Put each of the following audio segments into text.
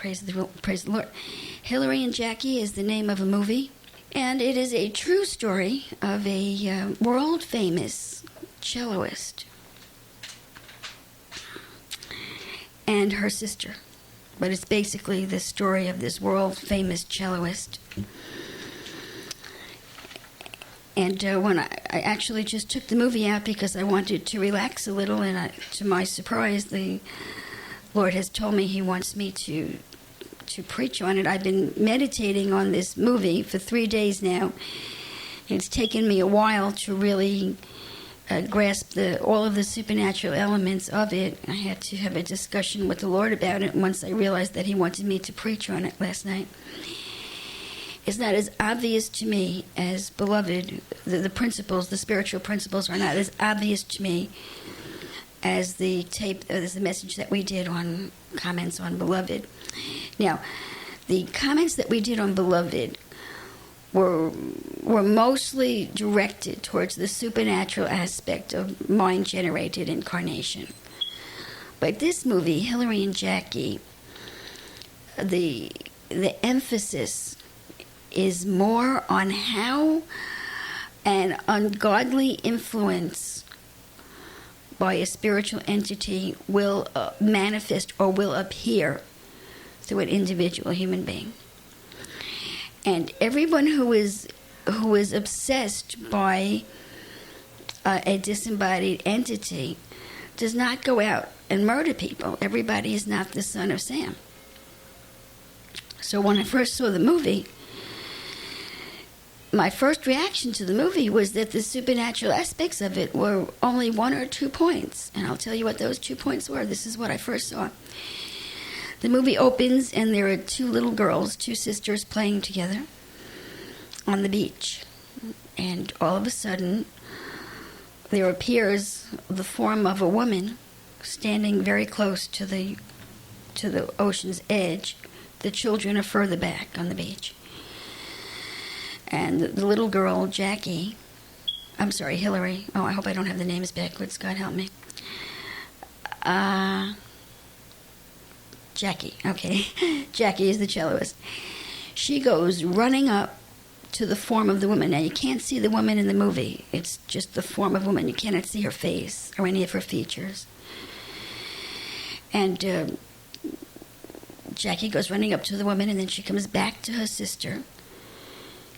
Praise the Lord. Hilary and Jackie is the name of a movie, and it is a true story of a world-famous celloist and her sister. But it's basically the story of this world-famous celloist. And when I actually just took the movie out because I wanted to relax a little, and to my surprise, the Lord has told me He wants me to preach on it. I've been meditating on this movie for 3 days now. It's taken me a while to really grasp all of the supernatural elements of it. I had to have a discussion with the Lord about it once I realized that He wanted me to preach on it last night. It's not as obvious to me as Beloved. The principles, the spiritual principles, are not as obvious to me as the message that we did on comments on Beloved. Now, the comments that we did on Beloved were mostly directed towards the supernatural aspect of mind-generated incarnation. But this movie, Hilary and Jackie, the emphasis is more on how an ungodly influence by a spiritual entity will manifest or will appear through an individual human being. And everyone who is obsessed by a disembodied entity does not go out and murder people. Everybody is not the son of Sam. So when I first saw the movie, my first reaction to the movie was that the supernatural aspects of it were only 1 or 2 points. And I'll tell you what those 2 points were. This is what I first saw. The movie opens, and there are 2 little girls, 2 sisters, playing together on the beach. And all of a sudden, there appears the form of a woman standing very close to the ocean's edge. The children are further back on the beach. And the little girl, Hilary. Oh, I hope I don't have the names backwards. God help me. Jackie, okay. Jackie is the celloist. She goes running up to the form of the woman. Now, you can't see the woman in the movie. It's just the form of woman. You cannot see her face or any of her features. And Jackie goes running up to the woman, and then she comes back to her sister.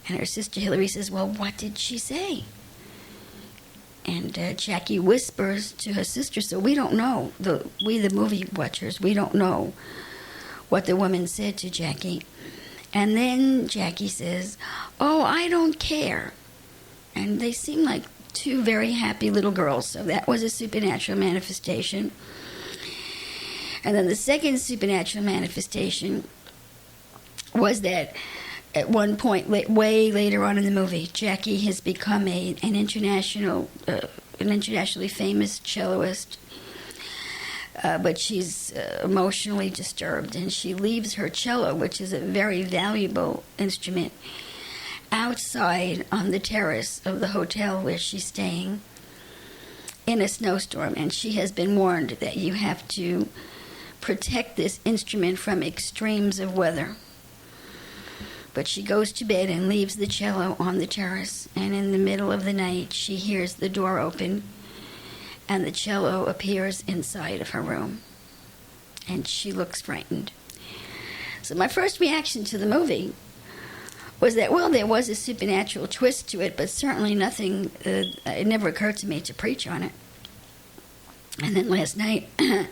And her sister Hilary says, well, what did she say? And Jackie whispers to her sister, so we don't know, we the movie watchers, we don't know what the woman said to Jackie. And then Jackie says, oh, I don't care. And they seem like 2 very happy little girls, so that was a supernatural manifestation. And then the second supernatural manifestation was that at one point, way later on in the movie, Jackie has become an internationally famous celloist, but she's emotionally disturbed, and she leaves her cello, which is a very valuable instrument, outside on the terrace of the hotel where she's staying in a snowstorm, and she has been warned that you have to protect this instrument from extremes of weather. But she goes to bed and leaves the cello on the terrace, and in the middle of the night, she hears the door open, and the cello appears inside of her room, and she looks frightened. So my first reaction to the movie was that, well, there was a supernatural twist to it, but certainly nothing, it never occurred to me to preach on it. And then last night, the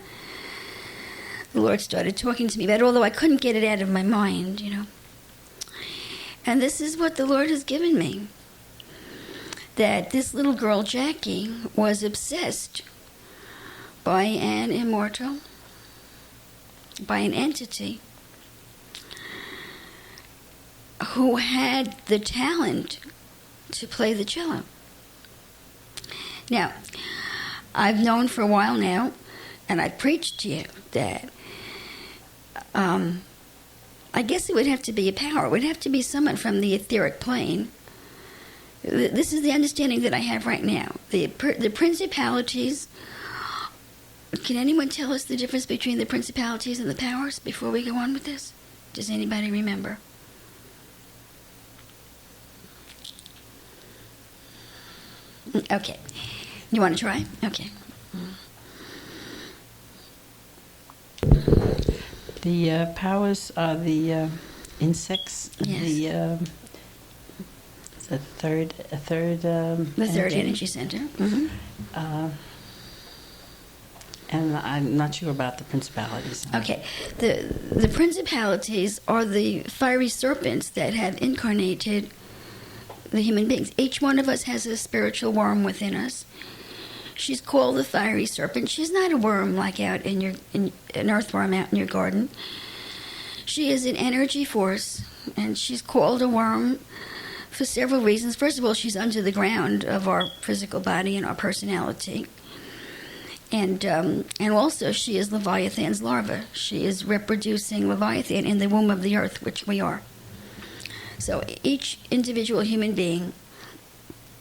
Lord started talking to me about it, although I couldn't get it out of my mind, And this is what the Lord has given me. That this little girl, Jackie, was obsessed by an immortal, by an entity who had the talent to play the cello. Now, I've known for a while now, and I've preached to you that I guess it would have to be a power. It would have to be someone from the etheric plane. This is the understanding that I have right now. The principalities Can anyone tell us the difference between the principalities and the powers before we go on with this? Does anybody remember? Okay. You want to try? Okay. The powers are the insects. Yes. The third The third energy center. Mm-hmm. And I'm not sure about the principalities. Okay. The principalities are the fiery serpents that have incarnated the human beings. Each one of us has a spiritual worm within us. She's called the fiery serpent. She's not a worm like out in an earthworm out in your garden. She is an energy force, and she's called a worm for several reasons. First of all, she's under the ground of our physical body and our personality. And also she is Leviathan's larva. She is reproducing Leviathan in the womb of the earth, which we are. So each individual human being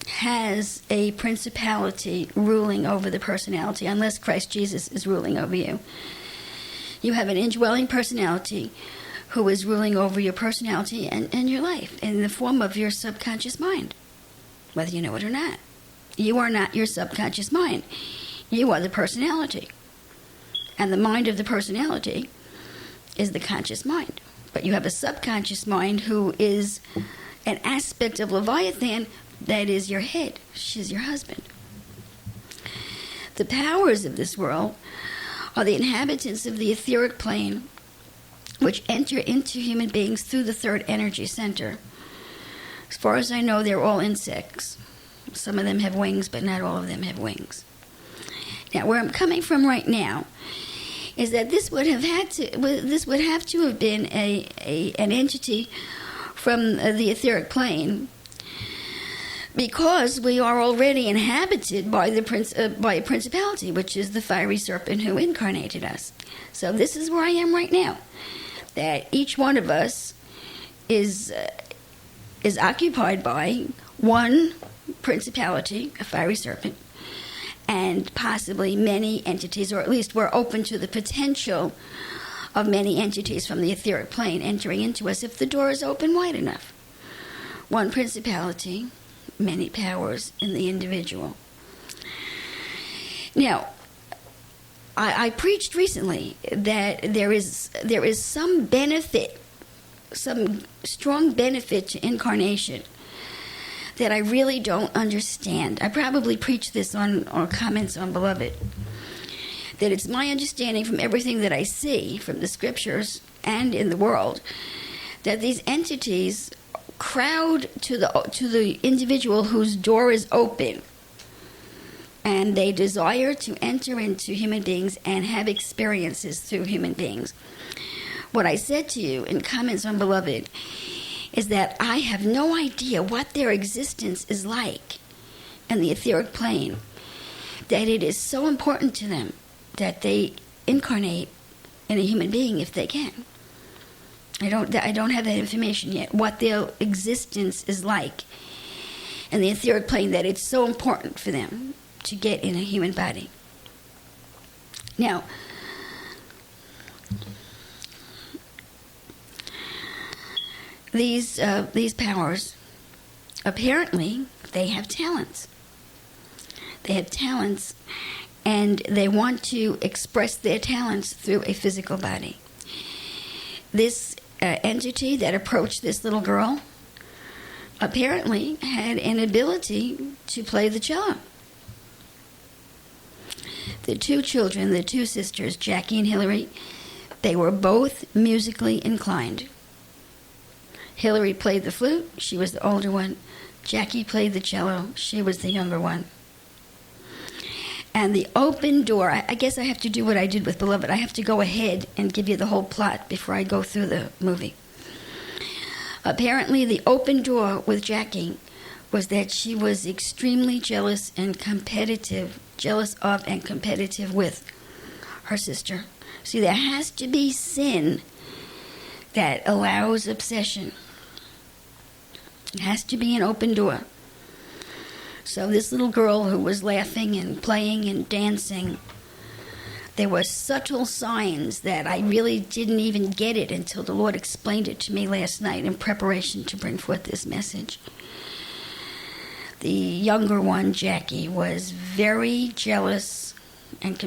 has a principality ruling over the personality, unless Christ Jesus is ruling over you. You have an indwelling personality who is ruling over your personality and your life in the form of your subconscious mind, whether you know it or not. You are not your subconscious mind. You are the personality. And the mind of the personality is the conscious mind. But you have a subconscious mind who is an aspect of Leviathan that is your head. She's your husband. The powers of this world are the inhabitants of the etheric plane, which enter into human beings through the third energy center. As far as I know, they're all insects. Some of them have wings, but not all of them have wings. Now, where I'm coming from right now is that this would have to have been an entity from the etheric plane, because we are already inhabited by by a principality, which is the fiery serpent who incarnated us. So this is where I am right now, that each one of us is occupied by one principality, a fiery serpent, and possibly many entities, or at least we're open to the potential of many entities from the etheric plane entering into us if the door is open wide enough. One principality, many powers in the individual. Now, I preached recently that there is some benefit, some strong benefit to incarnation that I really don't understand. I probably preached this on comments on Beloved, that it's my understanding from everything that I see from the scriptures and in the world that these entities crowd to the individual whose door is open, and they desire to enter into human beings and have experiences through human beings. What I said to you in comments on Beloved is that I have no idea what their existence is like in the etheric plane, that it is so important to them that they incarnate in a human being if they can. I don't have that information yet, what their existence is like in the etheric plane, that it's so important for them to get in a human body. Now, these powers, apparently, they have talents. They have talents, and they want to express their talents through a physical body. This entity that approached this little girl apparently had an ability to play the cello. The two children, the two sisters, Jackie and Hilary, they were both musically inclined. Hilary played the flute, she was the older one. Jackie played the cello, she was the younger one. And the open door, I guess I have to do what I did with Beloved. I have to go ahead and give you the whole plot before I go through the movie. Apparently, the open door with Jackie was that she was extremely jealous and competitive, jealous of and competitive with her sister. See, there has to be sin that allows obsession. It has to be an open door. So this little girl who was laughing and playing and dancing There were subtle signs that I really didn't even get it until the Lord explained it to me last night in preparation to bring forth this message. The younger one, Jackie, was very jealous and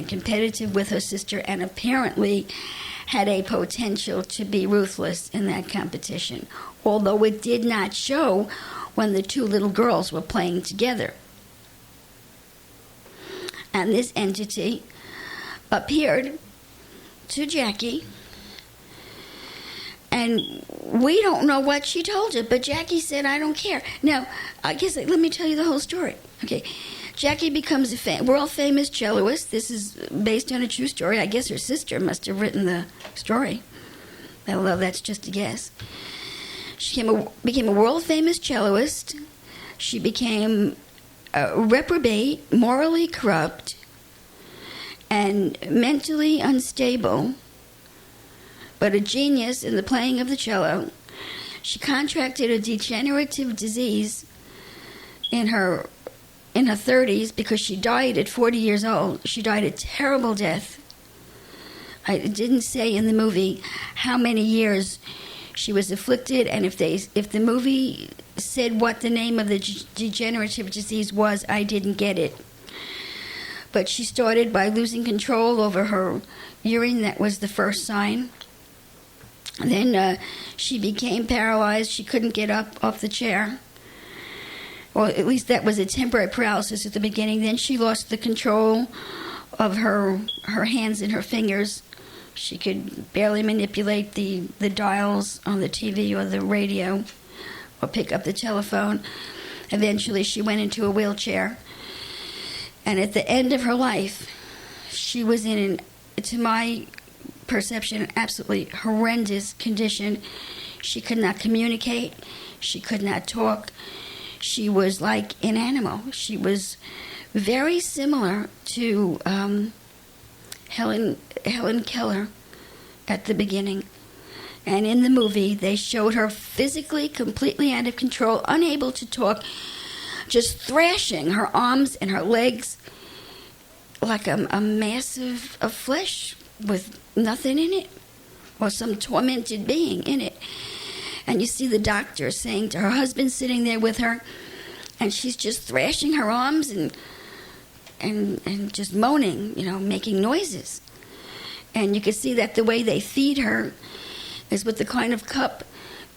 competitive with her sister, and apparently had a potential to be ruthless in that competition, although it did not show when the two little girls were playing together. And this entity appeared to Jackie, and we don't know what she told her, but Jackie said, "I don't care." Now, I guess, let me tell you the whole story. Okay, Jackie becomes a world-famous celloist. This is based on a true story. I guess her sister must have written the story, although that's just a guess. She became a world-famous celloist. She became a reprobate, morally corrupt, and mentally unstable, but a genius in the playing of the cello. She contracted a degenerative disease in her 30s because she died at 40 years old. She died a terrible death. I didn't say in the movie how many years she was afflicted, and if the movie said what the name of the degenerative disease was, I didn't get it. But she started by losing control over her urine. That was the first sign. Then she became paralyzed. She couldn't get up off the chair. Well, at least that was a temporary paralysis at the beginning. Then she lost the control of her hands and her fingers. She could barely manipulate the dials on the TV or the radio or pick up the telephone. Eventually, she went into a wheelchair. And at the end of her life, she was in, to my perception, an absolutely horrendous condition. She could not communicate. She could not talk. She was like an animal. She was very similar to Helen Keller at the beginning. And in the movie, they showed her physically completely out of control, unable to talk, just thrashing her arms and her legs like a mass of flesh with nothing in it, or some tormented being in it. And you see the doctor saying to her husband sitting there with her, and she's just thrashing her arms and just moaning, making noises. And you could see that the way they feed her is with the kind of cup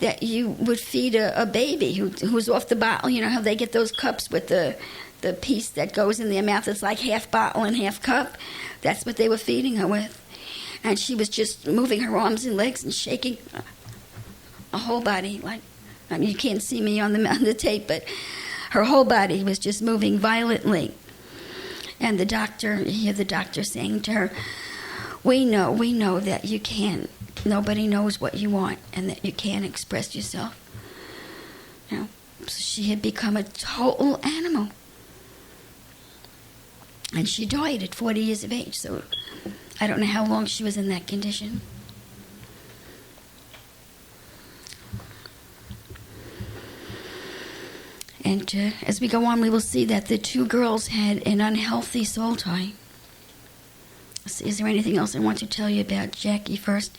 that you would feed a baby who's off the bottle. You know how they get those cups with the piece that goes in their mouth. It's like half bottle and half cup. That's what they were feeding her with. And she was just moving her arms and legs and shaking a whole body. You can't see me on the tape, but her whole body was just moving violently. And you hear the doctor saying to her, we know that you can't. Nobody knows what you want and that you can't express yourself. So she had become a total animal. And she died at 40 years of age, so I don't know how long she was in that condition. And as we go on, we will see that the two girls had an unhealthy soul tie. Is there anything else I want to tell you about Jackie first?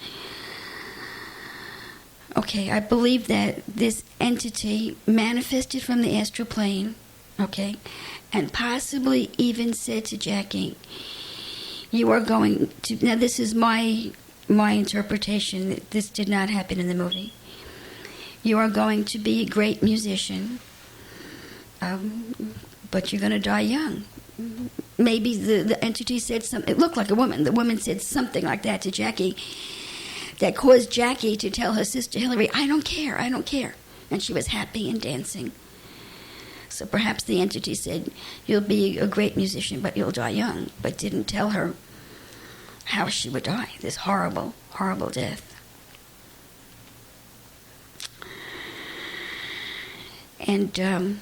Okay, I believe that this entity manifested from the astral plane, okay, and possibly even said to Jackie, you are going to... Now, this is my interpretation. This did not happen in the movie. You are going to be a great musician, but you're going to die young. Maybe the entity said something. It looked like a woman. The woman said something like that to Jackie that caused Jackie to tell her sister Hilary, I don't care. And she was happy and dancing. So perhaps the entity said, you'll be a great musician, but you'll die young, but didn't tell her how she would die, this horrible, horrible death. And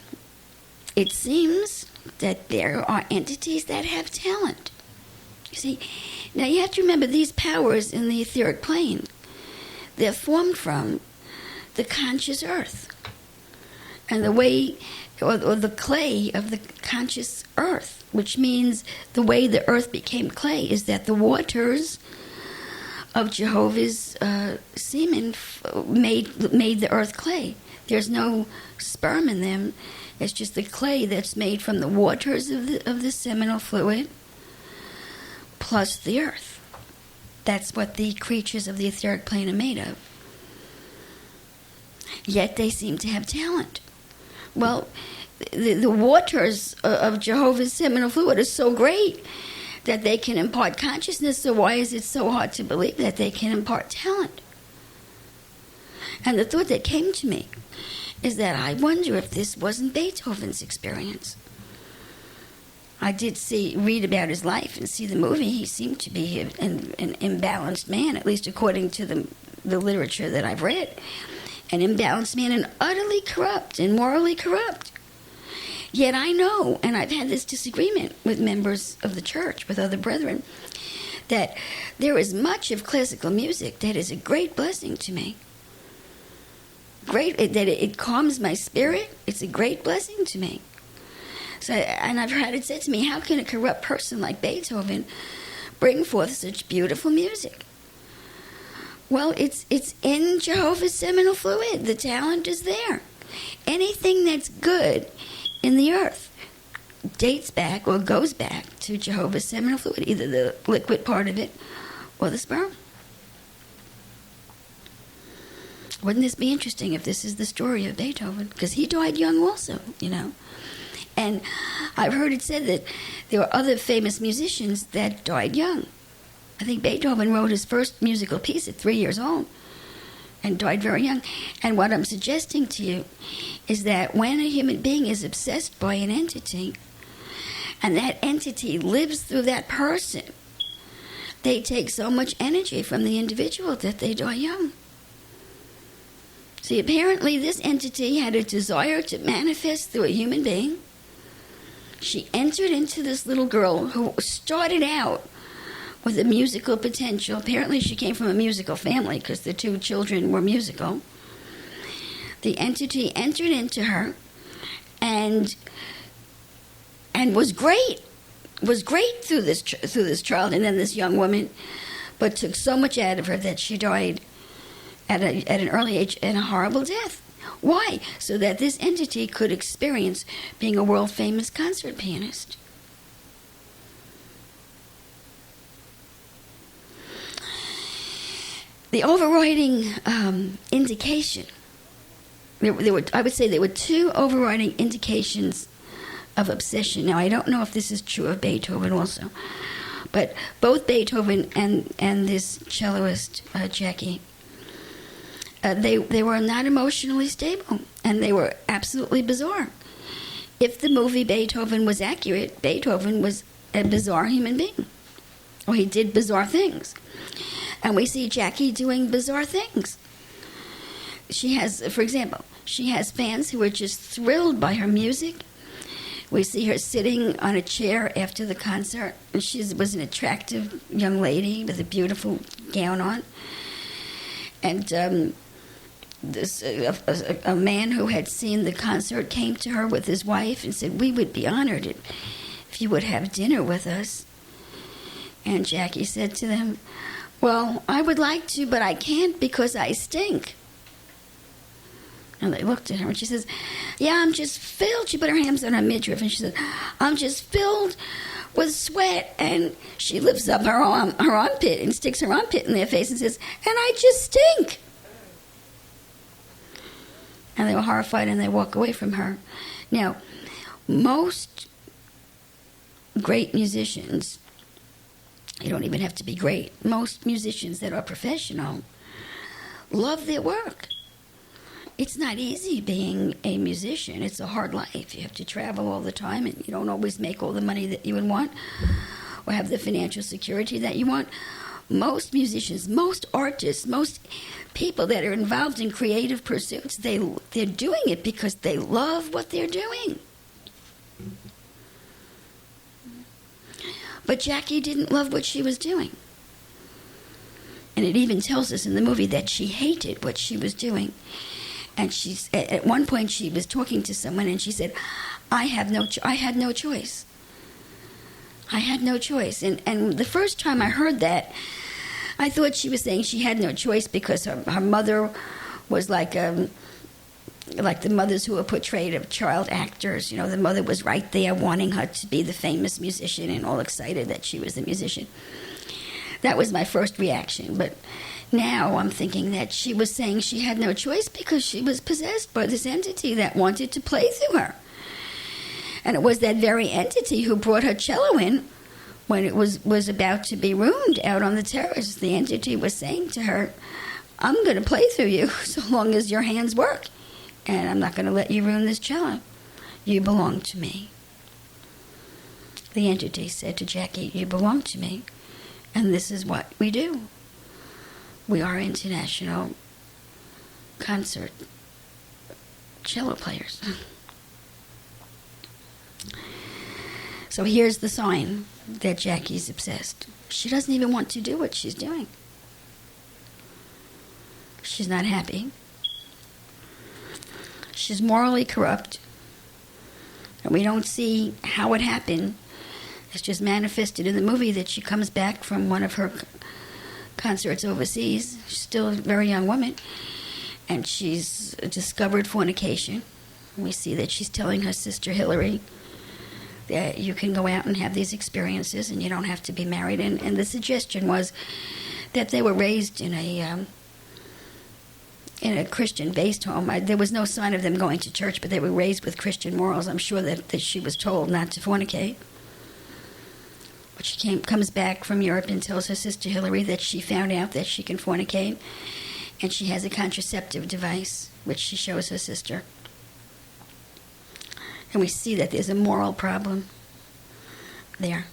it seems that there are entities that have talent. You see, now you have to remember these powers in the etheric plane, they're formed from the conscious earth. And the way or the clay of the conscious earth, which means the way the earth became clay is that the waters of Jehovah's semen made the earth clay. There's no sperm in them. It's just the clay that's made from the waters of the seminal fluid plus the earth. That's what the creatures of the etheric plane are made of. Yet they seem to have talent. Well, the waters of Jehovah's seminal fluid are so great that they can impart consciousness, so why is it so hard to believe that they can impart talent? And the thought that came to me is that I wonder if this wasn't Beethoven's experience. I did read about his life and see the movie. He seemed to be an imbalanced man, at least according to the literature that I've read. An imbalanced man and utterly corrupt and morally corrupt. Yet I know, and I've had this disagreement with members of the church, with other brethren, that there is much of classical music that is a great blessing to me. Great, that it calms my spirit. It's a great blessing to me. So, and I've had it said to me, how can a corrupt person like Beethoven bring forth such beautiful music? Well, it's in Jehovah's seminal fluid. The talent is there. Anything that's good in the earth dates back or goes back to Jehovah's seminal fluid, either the liquid part of it or the sperm. Wouldn't this be interesting if this is the story of Beethoven? Because he died young also, you know. And I've heard it said that there were other famous musicians that died young. I think Beethoven wrote his first musical piece at 3 years old and died very young. And what I'm suggesting to you is that when a human being is obsessed by an entity, and that entity lives through that person, they take so much energy from the individual that they die young. See, apparently this entity had a desire to manifest through a human being. She entered into this little girl who started out with a musical potential. Apparently she came from a musical family because the two children were musical. The entity entered into her and was great through this child and then this young woman, but took so much out of her that she died at an early age and a horrible death. Why? So that this entity could experience being a world-famous concert pianist. The overriding indication, I would say there were two overriding indications of obsession. Now, I don't know if this is true of Beethoven also, but both Beethoven and this celloist, Jackie, they were not emotionally stable, and they were absolutely bizarre. If the movie Beethoven was accurate, Beethoven was a bizarre human being. Or he did bizarre things. And we see Jackie doing bizarre things. She has, for example, she has fans who are just thrilled by her music. We see her sitting on a chair after the concert, and she was an attractive young lady with a beautiful gown on. And a man who had seen the concert came to her with his wife and said, "We would be honored if you would have dinner with us." And Jackie said to them, "Well, I would like to, but I can't because I stink." And they looked at her, and she says, "Yeah, I'm just filled." She put her hands on her midriff, and she said, "I'm just filled with sweat." And she lifts up her armpit and sticks her armpit in their face and says, "And I just stink." And they were horrified, and they walk away from her. Now, most great musicians, you don't even have to be great, most musicians that are professional love their work. It's not easy being a musician. It's a hard life. You have to travel all the time, and you don't always make all the money that you would want or have the financial security that you want. Most musicians, most artists, most people that are involved in creative pursuits, they're doing it because they love what they're doing. But Jackie didn't love what she was doing. And it even tells us in the movie that she hated what she was doing. And at one point she was talking to someone and she said, I had no choice. I had no choice. And the first time I heard that, I thought she was saying she had no choice because her mother was like the mothers who were portrayed of child actors. You know, the mother was right there wanting her to be the famous musician and all excited that she was the musician. That was my first reaction. But now I'm thinking that she was saying she had no choice because she was possessed by this entity that wanted to play through her. And it was that very entity who brought her cello in when it was about to be ruined out on the terrace. The entity was saying to her, I'm going to play through you so long as your hands work. And I'm not going to let you ruin this cello. You belong to me. The entity said to Jackie, you belong to me. And this is what we do. We are international concert cello players. So here's the sign that Jackie's obsessed. She doesn't even want to do what she's doing. She's not happy. She's morally corrupt. And we don't see how it happened. It's just manifested in the movie that she comes back from one of her concerts overseas. She's still a very young woman. And she's discovered fornication. We see that she's telling her sister HILARY that you can go out and have these experiences and you don't have to be married. And the suggestion was that they were raised in a Christian-based home. There was no sign of them going to church, but they were raised with Christian morals. I'm sure that she was told not to fornicate. But she comes back from Europe and tells her sister HILARY that she found out that she can fornicate, and she has a contraceptive device, which she shows her sister. And we see that there's a moral problem there.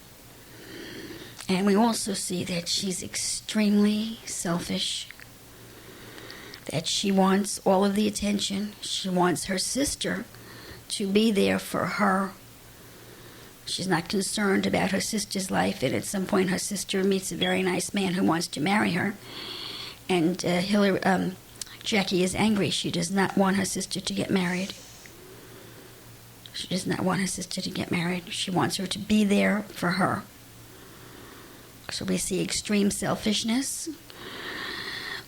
And we also see that she's extremely selfish, that she wants all of the attention. She wants her sister to be there for her. She's not concerned about her sister's life, and at some point her sister meets a very nice man who wants to marry her. And Jackie is angry. She does not want her sister to get married. She does not want her sister to get married. She wants her to be there for her. So we see extreme selfishness,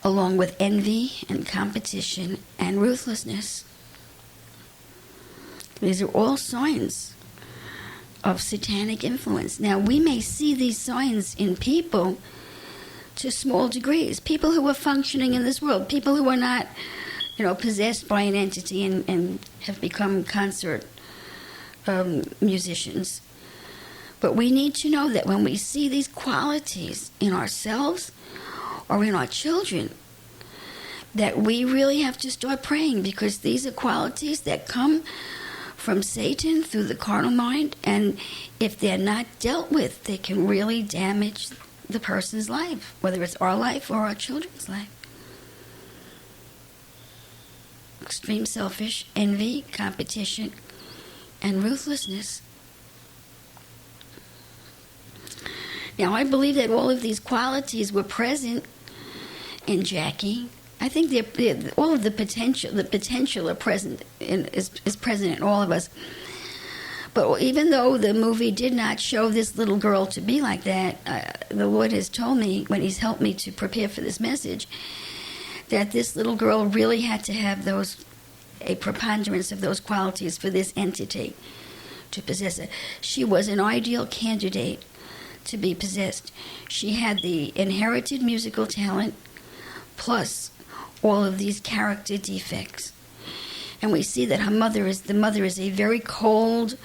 along with envy and competition and ruthlessness. These are all signs of satanic influence. Now, we may see these signs in people to small degrees. People who are functioning in this world, people who are not, possessed by an entity and have become concert musicians. But we need to know that when we see these qualities in ourselves or in our children, that we really have to start praying, because these are qualities that come from Satan through the carnal mind, and if they're not dealt with, they can really damage the person's life, whether it's our life or our children's life. Extreme selfish, envy, competition, and ruthlessness. Now, I believe that all of these qualities were present in Jackie. I think all of the potential are present is present in all of us. But even though the movie did not show this little girl to be like that, the Lord has told me, when He's helped me to prepare for this message, that this little girl really had to have a preponderance of those qualities for this entity to possess it. She was an ideal candidate to be possessed. She had the inherited musical talent, plus all of these character defects. And we see that the mother is a very cold,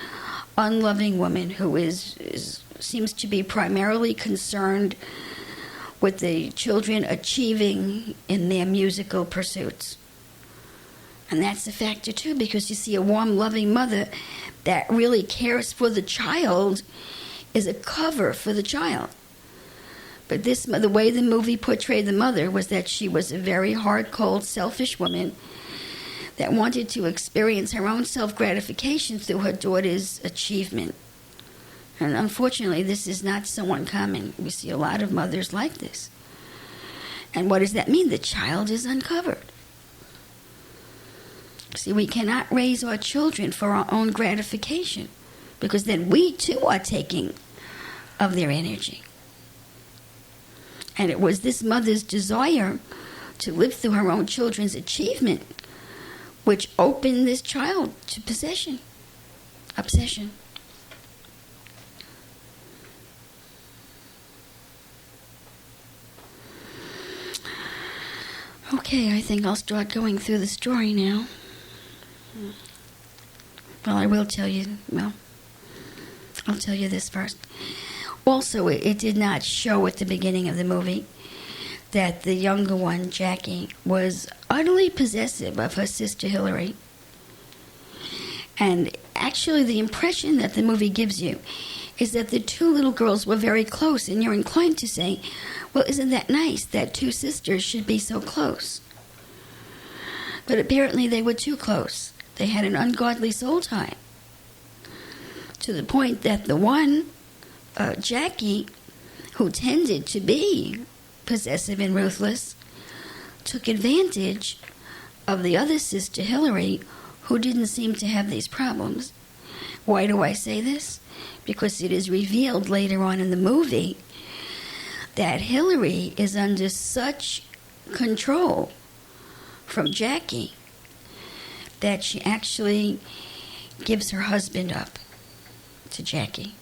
unloving woman who seems to be primarily concerned with the children achieving in their musical pursuits. And that's a factor too, because you see a warm, loving mother that really cares for the child is a cover for the child. But the way the movie portrayed the mother was that she was a very hard, cold, selfish woman that wanted to experience her own self-gratification through her daughter's achievement. And unfortunately, this is not so uncommon. We see a lot of mothers like this. And what does that mean? The child is uncovered. See, we cannot raise our children for our own gratification, because then we too are taking of their energy. And it was this mother's desire to live through her own children's achievement which opened this child to obsession. Okay, I think I'll start going through the story now. Well, I will tell you, I'll tell you this first. Also, it did not show at the beginning of the movie that the younger one, Jackie, was utterly possessive of her sister Hilary. And actually, the impression that the movie gives you is that the two little girls were very close, and you're inclined to say, well, isn't that nice that two sisters should be so close? But apparently they were too close. They had an ungodly soul tie, to the point that the one, Jackie, who tended to be possessive and ruthless, took advantage of the other sister, Hilary, who didn't seem to have these problems. Why do I say this? Because it is revealed later on in the movie that Hilary is under such control from Jackie that she actually gives her husband up to Jackie.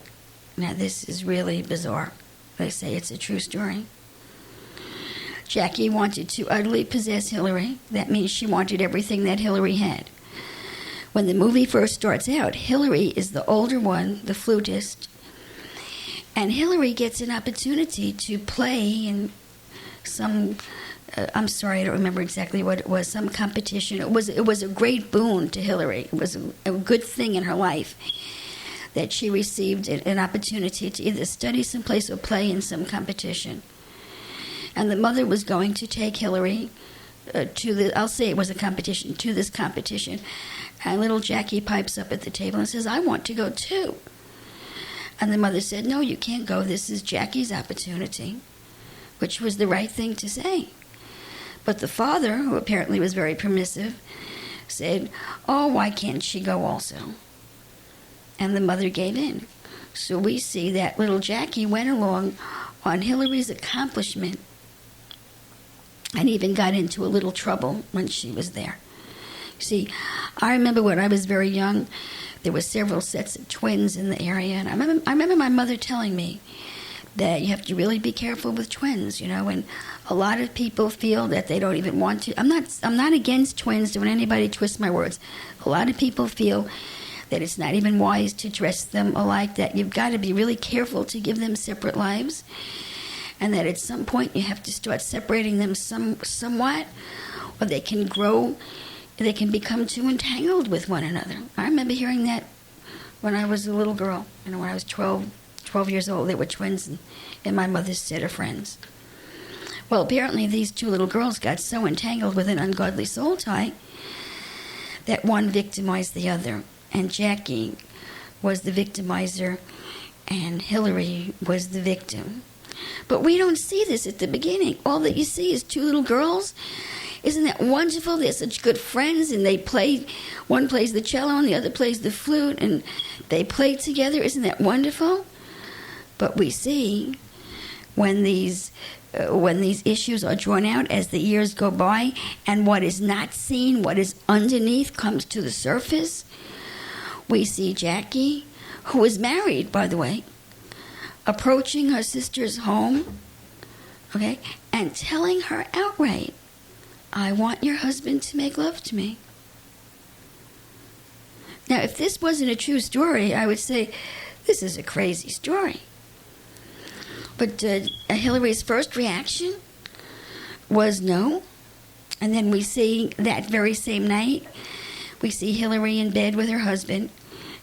Now, this is really bizarre. They say it's a true story. Jackie wanted to utterly possess Hilary. That means she wanted everything that Hilary had. When the movie first starts out, Hilary is the older one, the flutist, and Hilary gets an opportunity to play in some, I'm sorry, I don't remember exactly what it was, some competition. It was a great boon to Hilary. It was a good thing in her life that she received an opportunity to either study someplace or play in some competition. And the mother was going to take Hilary I'll say it was a competition, to this competition. And little Jackie pipes up at the table and says, I want to go too. And the mother said, no, you can't go. This is Jackie's opportunity, which was the right thing to say. But the father, who apparently was very permissive, said, oh, why can't she go also? And the mother gave in. So we see that little Jackie went along on Hilary's accomplishment and even got into a little trouble when she was there. See, I remember when I was very young, there were several sets of twins in the area, and I remember my mother telling me that you have to really be careful with twins, and a lot of people feel that they don't even want to. I'm not against twins, don't anybody twist my words. A lot of people feel that it's not even wise to dress them alike, that you've got to be really careful to give them separate lives, and that at some point you have to start separating them somewhat, or they can grow. They can become too entangled with one another. I remember hearing that when I was a little girl, when I was 12 years old. They were twins in my mother's set of friends. Well, apparently these two little girls got so entangled with an ungodly soul tie that one victimized the other. And Jackie was the victimizer, and Hilary was the victim. But we don't see this at the beginning. All that you see is two little girls. Isn't that wonderful? They're such good friends, and they play. One plays the cello, and the other plays the flute, and they play together. Isn't that wonderful? But we see when these issues are drawn out as the years go by, and what is not seen, what is underneath, comes to the surface. We see Jackie, who is married, by the way, approaching her sister's home, okay, and telling her outright, I want your husband to make love to me. Now, if this wasn't a true story, I would say, this is a crazy story. But Hilary's first reaction was no. And then we see that very same night, we see Hilary in bed with her husband,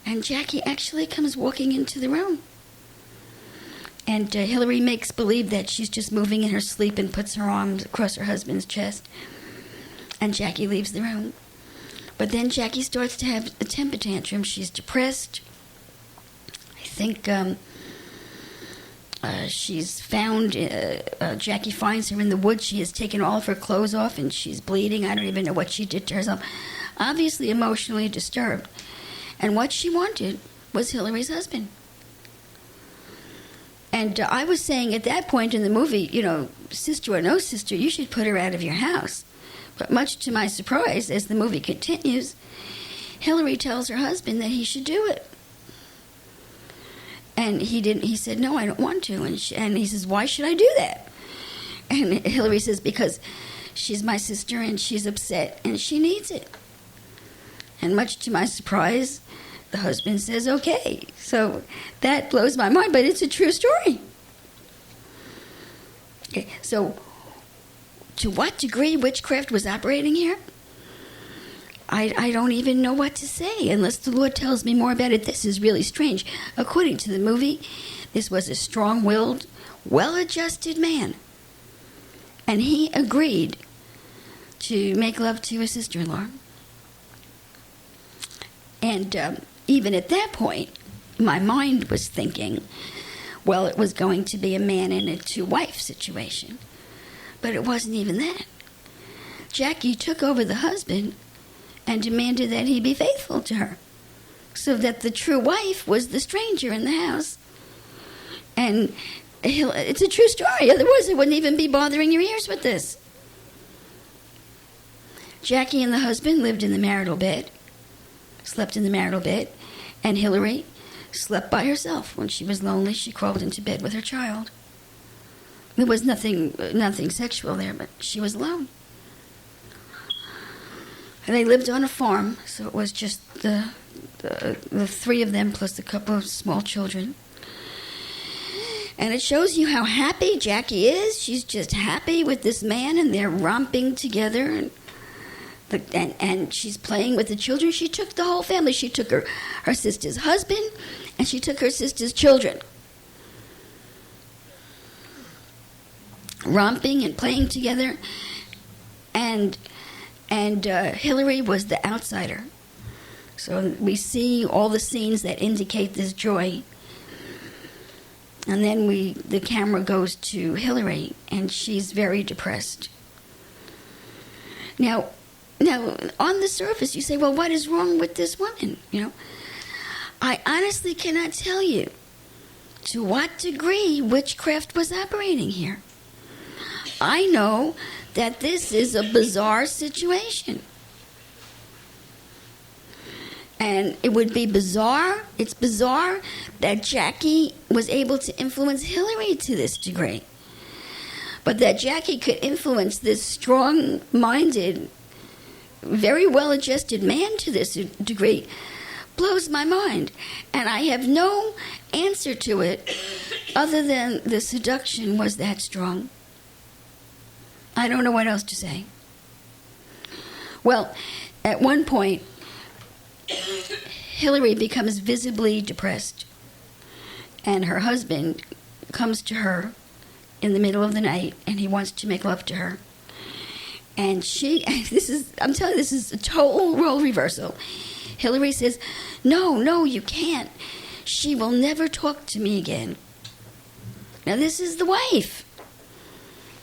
and Jackie actually comes walking into the room. And Hilary makes believe that she's just moving in her sleep and puts her arms across her husband's chest. And Jackie leaves the room. But then Jackie starts to have a temper tantrum. She's depressed. I think she's found, Jackie finds her in the woods. She has taken all of her clothes off and she's bleeding. I don't even know what she did to herself. obviously emotionally disturbed. And what she wanted was Hilary's husband. And I was saying at that point in the movie, sister or no sister, you should put her out of your house. But much to my surprise, as the movie continues, Hilary tells her husband that he should do it. And he didn't. He said, "No, I don't want to." And he says, "Why should I do that?" And Hilary says, "Because she's my sister and she's upset and she needs it." And much to my surprise, the husband says, "Okay." So that blows my mind, but it's a true story. Okay, so to what degree witchcraft was operating here? I don't even know what to say unless the Lord tells me more about it. This is really strange. According to the movie, this was a strong-willed, well-adjusted man. And he agreed to make love to his sister-in-law. And even at that point, my mind was thinking, well, it was going to be a man and a two-wife situation. But it wasn't even that. Jackie took over the husband and demanded that he be faithful to her, so that the true wife was the stranger in the house. And it's a true story, otherwise I wouldn't even be bothering your ears with this. Jackie and the husband lived in the marital bed, slept in the marital bed, and Hilary slept by herself. When she was lonely, she crawled into bed with her child. There was nothing sexual there, but she was alone. And they lived on a farm, so it was just the three of them plus a couple of small children. And it shows you how happy Jackie is. She's just happy with this man, and they're romping together, and she's playing with the children. She took the whole family. She took her sister's husband, and she took her sister's children. Romping and playing together, and Hilary was the outsider. So we see all the scenes that indicate this joy. And then the camera goes to Hilary, and she's very depressed. Now, on the surface, you say, well, what is wrong with this woman? I honestly cannot tell you to what degree witchcraft was operating here. I know that this is a bizarre situation. And it would be bizarre. It's bizarre that Jackie was able to influence Hilary to this degree. But that Jackie could influence this strong-minded, very well-adjusted man to this degree blows my mind. And I have no answer to it other than the seduction was that strong. I don't know what else to say. Well, at one point, Hilary becomes visibly depressed, and her husband comes to her in the middle of the night, and he wants to make love to her. And I'm telling you, this is a total role reversal. Hilary says, no, you can't. She will never talk to me again. Now, this is the wife.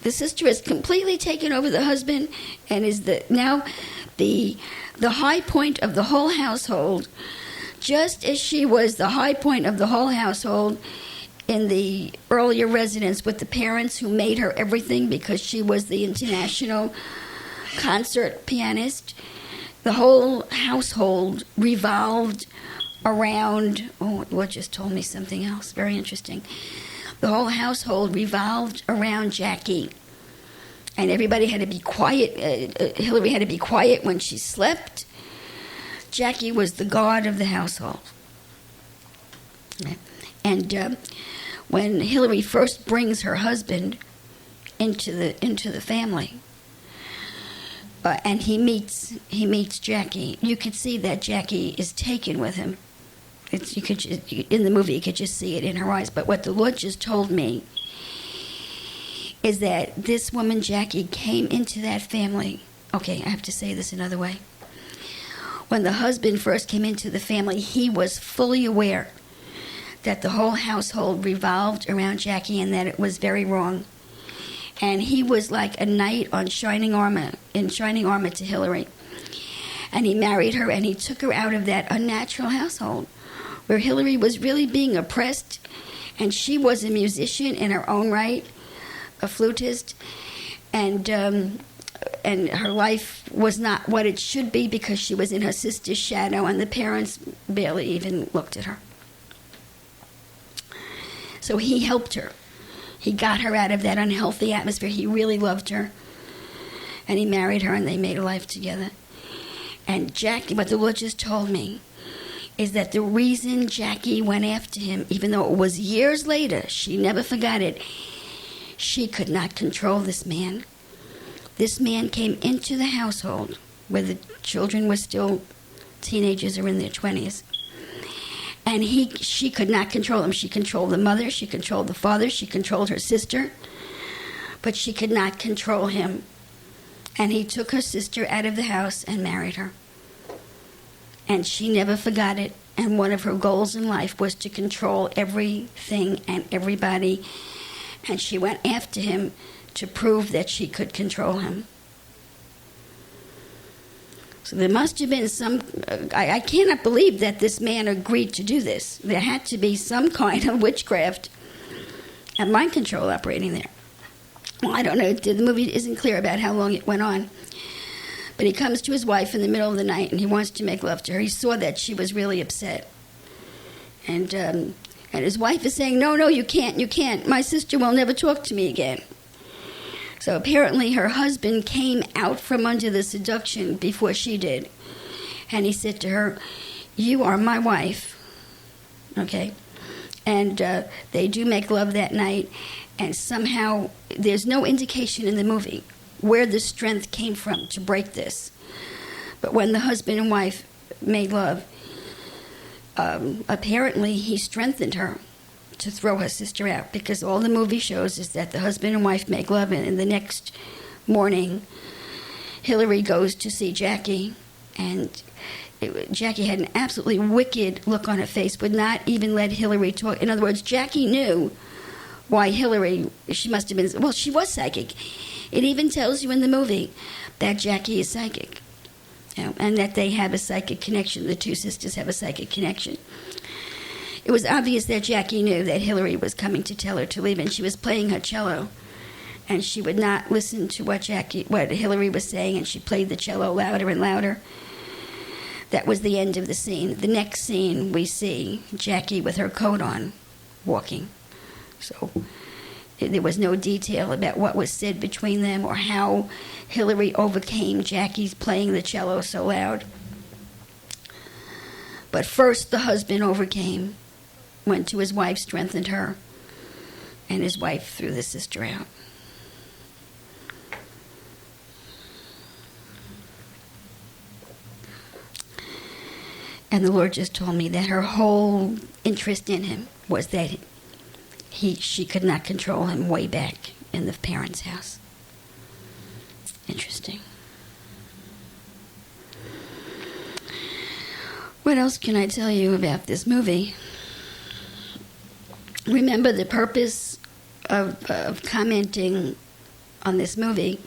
The sister has completely taken over the husband and is now the high point of the whole household, just as she was the high point of the whole household in the earlier residence with the parents who made her everything because she was the international concert pianist. The whole household revolved around, Lord just told me something else very interesting. The whole household revolved around Jackie. And everybody had to be quiet. Hilary had to be quiet when she slept. Jackie was the god of the household. And when Hilary first brings her husband into the family, and he meets Jackie, you could see that Jackie is taken with him. In the movie, you could just see it in her eyes. But what the Lord just told me is that this woman, Jackie, came into that family. Okay, I have to say this another way. When the husband first came into the family, he was fully aware that the whole household revolved around Jackie and that it was very wrong. And he was like a knight in shining armor to Hilary. And he married her, and he took her out of that unnatural household where Hilary was really being oppressed, and she was a musician in her own right, a flutist, and her life was not what it should be because she was in her sister's shadow, and the parents barely even looked at her. So he helped her. He got her out of that unhealthy atmosphere. He really loved her. And he married her, and they made a life together. And Jackie, what the Lord just told me, is that the reason Jackie went after him, even though it was years later, she never forgot it, she could not control this man. This man came into the household where the children were still teenagers or in their 20s. And she could not control him. She controlled the mother, she controlled the father, she controlled her sister, but she could not control him. And he took her sister out of the house and married her. And she never forgot it. And one of her goals in life was to control everything and everybody. And she went after him to prove that she could control him. So there must have been some... I cannot believe that this man agreed to do this. There had to be some kind of witchcraft and mind control operating there. Well, I don't know. The movie isn't clear about how long it went on. But he comes to his wife in the middle of the night, and he wants to make love to her. He saw that she was really upset. And his wife is saying, no, you can't. My sister will never talk to me again. So apparently her husband came out from under the seduction before she did. And he said to her, you are my wife. Okay? And they do make love that night. And somehow there's no indication in the movie where the strength came from to break this. But when the husband and wife made love, apparently he strengthened her to throw her sister out, because all the movie shows is that the husband and wife make love, and the next morning Hilary goes to see Jackie, and Jackie had an absolutely wicked look on her face, would not even let Hilary talk. In other words, Jackie knew why Hilary, she must have been, well, she was psychic. It even tells you in the movie that Jackie is psychic, and that they have a psychic connection. The two sisters have a psychic connection. It was obvious that Jackie knew that Hilary was coming to tell her to leave, and she was playing her cello, and she would not listen to what Hilary was saying, and she played the cello louder and louder. That was the end of the scene. The next scene, we see Jackie with her coat on, walking. So there was no detail about what was said between them or how Hilary overcame Jackie's playing the cello so loud. But first the husband overcame, went to his wife, strengthened her, and his wife threw the sister out. And the Lord just told me that her whole interest in him was that she could not control him way back in the parents' house. Interesting. What else can I tell you about this movie? Remember, the purpose of commenting on this movie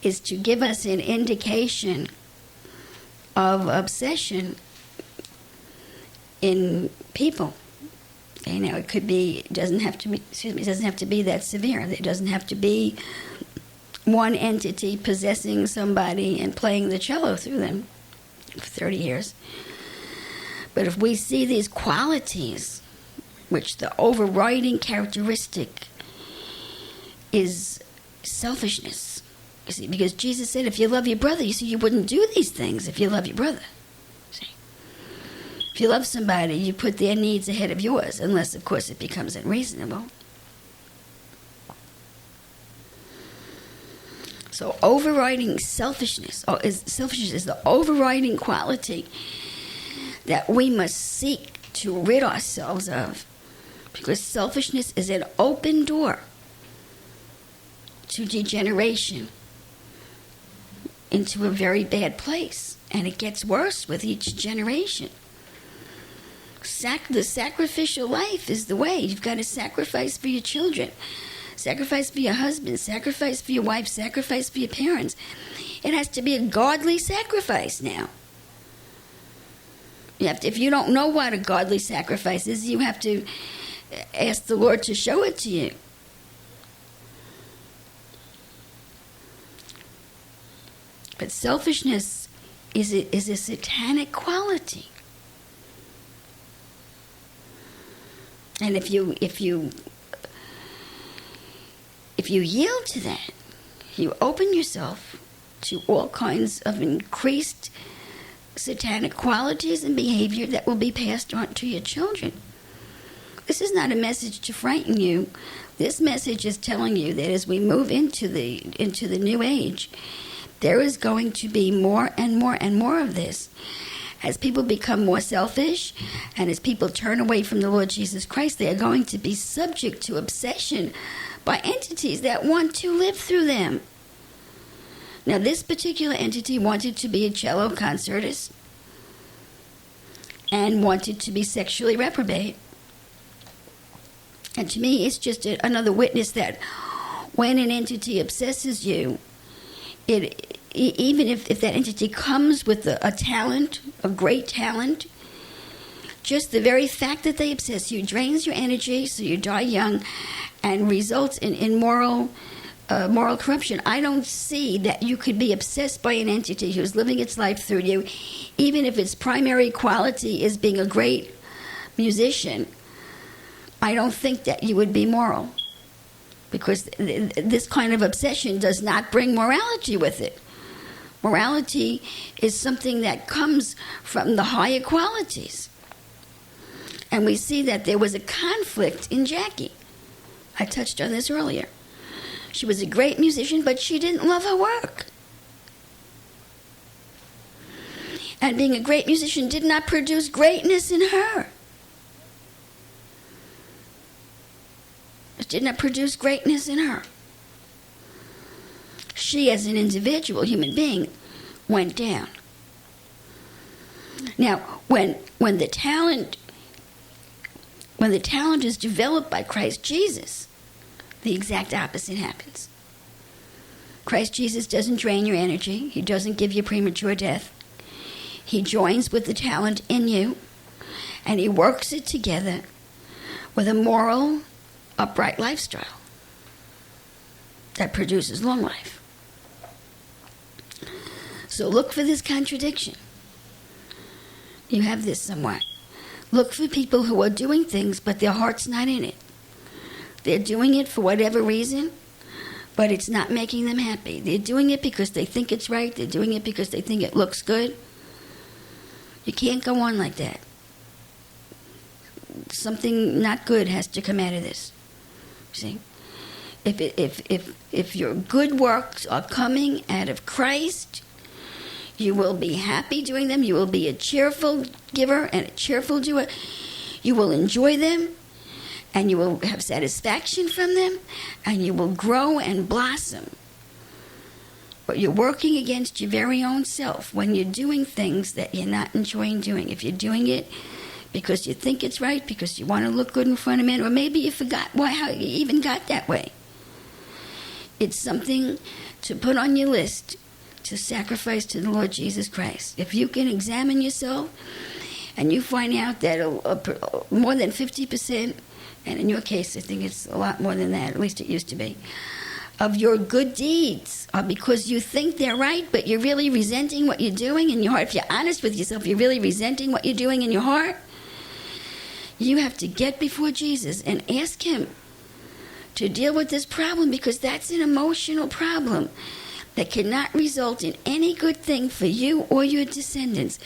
is to give us an indication of obsession in people. You know, it could be, it doesn't have to be that severe. It doesn't have to be one entity possessing somebody and playing the cello through them for 30 years. But if we see these qualities, which the overriding characteristic is selfishness. You see, because Jesus said, if you love your brother, you see, you wouldn't do these things if you love your brother. See? If you love somebody, you put their needs ahead of yours, unless, of course, it becomes unreasonable. So overriding selfishness is the overriding quality that we must seek to rid ourselves of, because selfishness is an open door to degeneration into a very bad place, and it gets worse with each generation. The sacrificial life is the way. You've got to sacrifice for your children. sacrifice for your husband, sacrifice for your wife, sacrifice for your parents. It has to be a godly sacrifice now. You have to, if you don't know what a godly sacrifice is, you have to ask the Lord to show it to you. But selfishness is a satanic quality. And if you yield to that, you open yourself to all kinds of increased satanic qualities and behavior that will be passed on to your children. This is not a message to frighten you. This message is telling you that as we move into the new age, there is going to be more and more and more of this. As people become more selfish and as people turn away from the Lord Jesus Christ, they are going to be subject to obsession by entities that want to live through them. Now, this particular entity wanted to be a cello concertist and wanted to be sexually reprobate. And to me, it's just another witness that when an entity obsesses you, even if that entity comes with a talent, a great talent, just the very fact that they obsess you drains your energy so you die young and results in moral corruption. I don't see that you could be obsessed by an entity who's living its life through you, even if its primary quality is being a great musician. I don't think that you would be moral, because this kind of obsession does not bring morality with it. Morality is something that comes from the higher qualities. And we see that there was a conflict in Jackie. I touched on this earlier. She was a great musician, but she didn't love her work. And being a great musician did not produce greatness in her. It did not produce greatness in her. She, as an individual human being, went down. Now, when the talent is developed by Christ Jesus, the exact opposite happens. Christ Jesus doesn't drain your energy. He doesn't give you premature death. He joins with the talent in you, and he works it together with a moral, upright lifestyle that produces long life. So look for this contradiction. You have this somewhat. Look for people who are doing things, but their heart's not in it. They're doing it for whatever reason, but it's not making them happy. They're doing it because they think it's right. They're doing it because they think it looks good. You can't go on like that. Something not good has to come out of this. See? If your good works are coming out of Christ, you will be happy doing them. You will be a cheerful giver and a cheerful doer. You will enjoy them, and you will have satisfaction from them, and you will grow and blossom. But you're working against your very own self when you're doing things that you're not enjoying doing. If you're doing it because you think it's right, because you want to look good in front of men, or maybe you forgot how you even got that way. It's something to put on your list to sacrifice to the Lord Jesus Christ. If you can examine yourself and you find out that more than 50%, and in your case I think it's a lot more than that, at least it used to be, of your good deeds are because you think they're right, but you're really resenting what you're doing in your heart. If you're honest with yourself, you're really resenting what you're doing in your heart. You have to get before Jesus and ask him to deal with this problem, because that's an emotional problem that cannot result in any good thing for you or your descendants.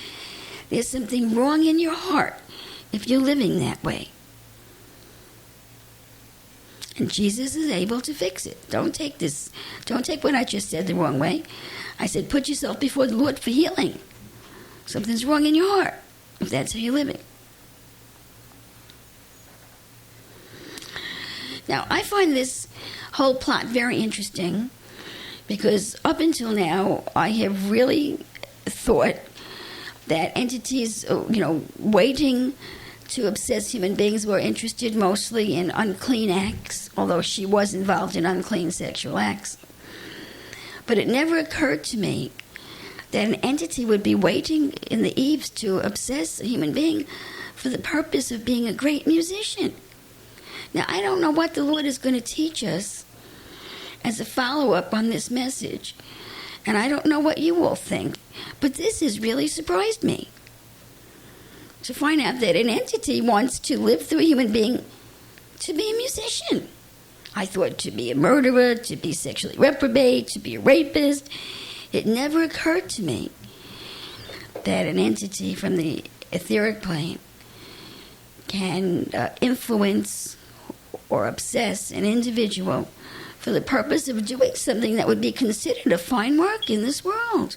There's something wrong in your heart if you're living that way. And Jesus is able to fix it. Don't take what I just said the wrong way. I said put yourself before the Lord for healing. Something's wrong in your heart if that's how you're living. Now, I find this whole plot very interesting, because up until now, I have really thought that entities, waiting to obsess human beings were interested mostly in unclean acts, although she was involved in unclean sexual acts. But it never occurred to me that an entity would be waiting in the eaves to obsess a human being for the purpose of being a great musician. Now, I don't know what the Lord is going to teach us as a follow-up on this message, and I don't know what you all think, but this has really surprised me, to find out that an entity wants to live through a human being to be a musician. I thought to be a murderer, to be sexually reprobate, to be a rapist. It never occurred to me that an entity from the etheric plane can influence or obsess an individual for the purpose of doing something that would be considered a fine work in this world.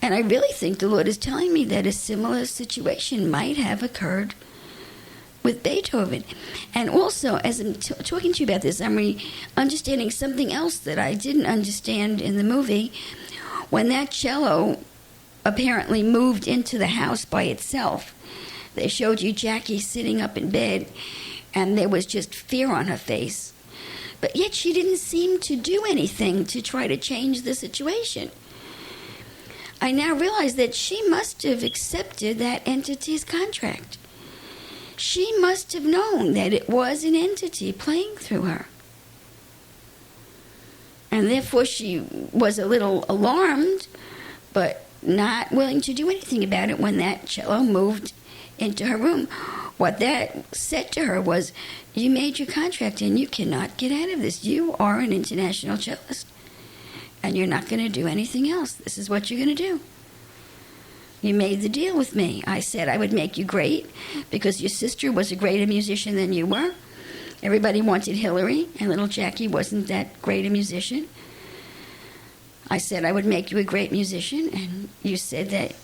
And I really think the Lord is telling me that a similar situation might have occurred with Beethoven. And also, as I'm talking to you about this, I'm understanding something else that I didn't understand in the movie. When that cello apparently moved into the house by itself, they showed you Jackie sitting up in bed, and there was just fear on her face. But yet she didn't seem to do anything to try to change the situation. I now realize that she must have accepted that entity's contract. She must have known that it was an entity playing through her. And therefore she was a little alarmed, but not willing to do anything about it when that cello moved into her room. What that said to her was, you made your contract and you cannot get out of this. You are an international cellist, and you're not going to do anything else. This is what you're going to do. You made the deal with me. I said I would make you great because your sister was a greater musician than you were. Everybody wanted Hilary, and little Jackie wasn't that great a musician. I said I would make you a great musician, and you said that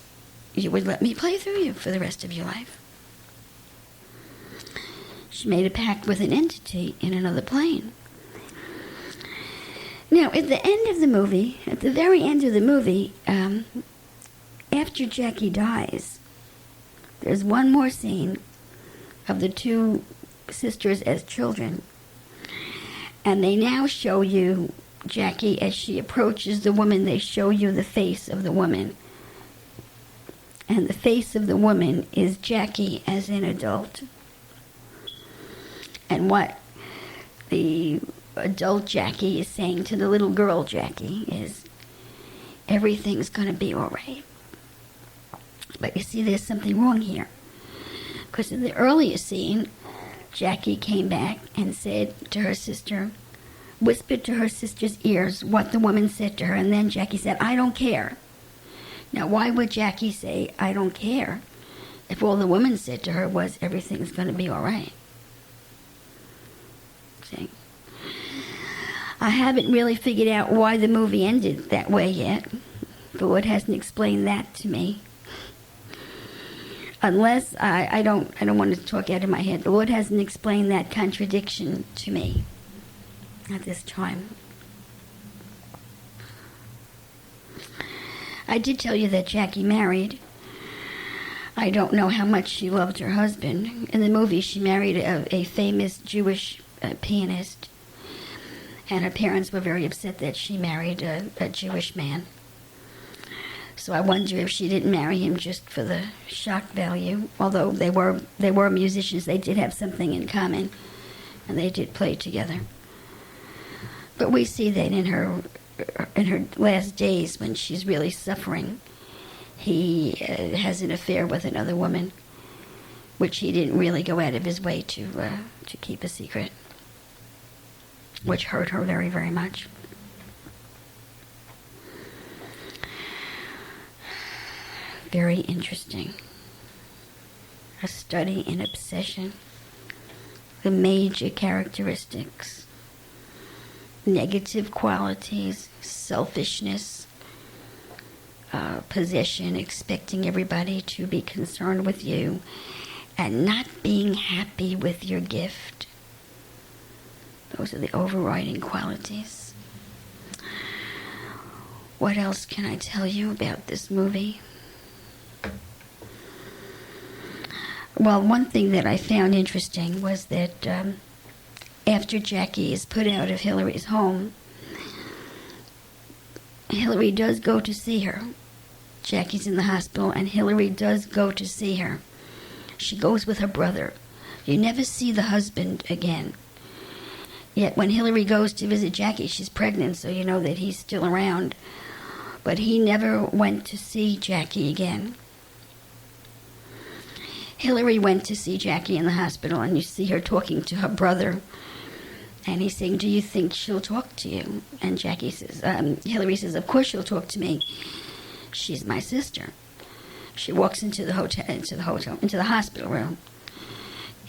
you would let me play through you for the rest of your life. She made a pact with an entity in another plane. Now, at the end of the movie, at the very end of the movie, after Jackie dies, there's one more scene of the two sisters as children. And they now show you Jackie as she approaches the woman. They show you the face of the woman. And the face of the woman is Jackie as an adult. And what the adult Jackie is saying to the little girl Jackie is, everything's going to be all right. But you see, there's something wrong here. Because in the earlier scene, Jackie came back and said to her sister, whispered to her sister's ears what the woman said to her, and then Jackie said, I don't care. Now, why would Jackie say, I don't care, if all the woman said to her was, everything's going to be all right? See? I haven't really figured out why the movie ended that way yet. The Lord hasn't explained that to me. Unless I don't want to talk out of my head. The Lord hasn't explained that contradiction to me at this time. I did tell you that Jackie married. I don't know how much she loved her husband. In the movie, she married a famous Jewish pianist, and her parents were very upset that she married a Jewish man. So I wonder if she didn't marry him just for the shock value. Although they were musicians, they did have something in common, and they did play together. But we see that in her last days, when she's really suffering, he has an affair with another woman, which he didn't really go out of his way to keep a secret, which hurt her very, very much. Very interesting. A study in obsession, the major characteristics, negative qualities, selfishness, possession, expecting everybody to be concerned with you, and not being happy with your gift. Those are the overriding qualities. What else can I tell you about this movie? Well, one thing that I found interesting was that after Jackie is put out of Hilary's home, Hilary does go to see her. Jackie's in the hospital, and Hilary does go to see her. She goes with her brother. You never see the husband again. Yet when Hilary goes to visit Jackie, she's pregnant, so you know that he's still around. But he never went to see Jackie again. Hilary went to see Jackie in the hospital, and you see her talking to her brother. And he's saying, "Do you think she'll talk to you?" And Jackie says, Hilary says, "Of course she'll talk to me. She's my sister." She walks into the hospital room,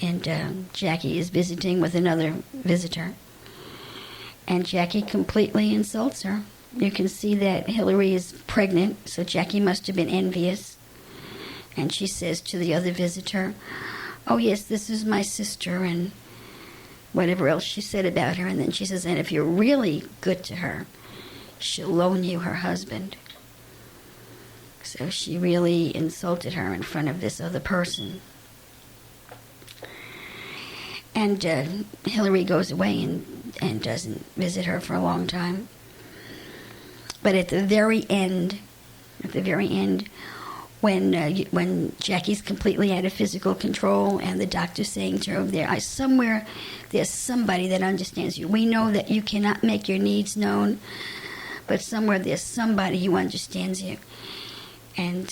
and Jackie is visiting with another visitor. And Jackie completely insults her. You can see that Hilary is pregnant, so Jackie must have been envious. And she says to the other visitor, "Oh yes, this is my sister," and whatever else she said about her. And then she says, "And if you're really good to her, she'll loan you her husband." So she really insulted her in front of this other person. And Hilary goes away and doesn't visit her for a long time. But at the very end, when Jackie's completely out of physical control, and the doctor's saying to her, somewhere there's somebody that understands you. We know that you cannot make your needs known, but somewhere there's somebody who understands you. And